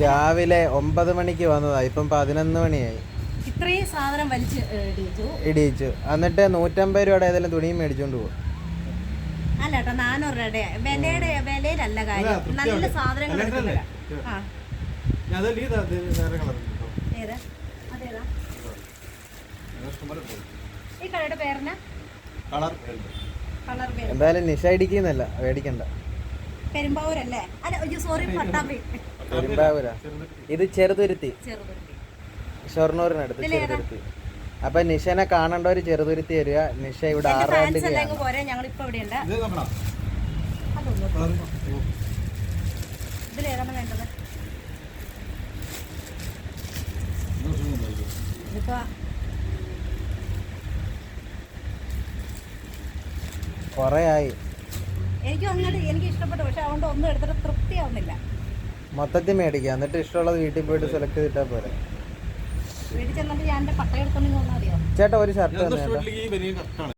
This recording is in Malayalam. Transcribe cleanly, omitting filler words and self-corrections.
രാവിലെ 9 മണിക്ക് വന്നതാ, ഇപ്പം 11 മണിയായി. ഇത്രയും സാധനം വലിച്ച് ഇടിയിച്ചു. എന്നിട്ട് 150 രൂപയുടെ ഏതെങ്കിലും തുണിയും മേടിച്ചോണ്ട് പോകും. അല്ല കേട്ടോ, 400 രൂപയുടെ വിലയിലല്ല കാര്യം, നല്ല സാധനങ്ങൾ എടുക്കുന്നില്ല. ഈ കടയുടെ പേരെന്നാ? കളർ എന്തായാലും നിഷ ഇടിക്കുന്നല്ല, മേടിക്കണ്ട. പെരുമ്പാവൂരല്ലേ? അല്ല സോറി, പട്ടാമ്പി. പെരുമ്പാവൂരാ. ഇത് ചെറുതുരുത്തി, ഷൊർണൂരിനടുത്ത് ചെറുതുരുത്തി. അപ്പൊ നിഷനെ കാണേണ്ടവര് ചെറുതുരുത്തി വരിക. നിഷ ഇവിടെ 6 പോരെ, ഞങ്ങളിപ്പോ ഇവിടെയുണ്ട്. ഇതിലേതാണ് വേണ്ടത്? ഇതിപ്പോ കൊറേ ആയി. എനിക്ക് ഇഷ്ടപ്പെട്ടു, പക്ഷെ അതുകൊണ്ട് ഒന്നും എടുത്തിട്ട് തൃപ്തിയാവുന്നില്ല. മൊത്തത്തിൽ മേടിക്കാം, എന്നിട്ട് ഇഷ്ടമുള്ളത് വീട്ടിൽ പോയിട്ട് സെലക്ട് ചെയ്തിട്ടാ പോരെ. വീട്ടിൽ ചെന്നിട്ട് ഞാൻ എന്റെ പട്ടയം എടുത്തോണ്ടെങ്കിൽ ഒന്നും അറിയാം. ചേട്ടാ ഒരു ഷർട്ട് തന്നെ.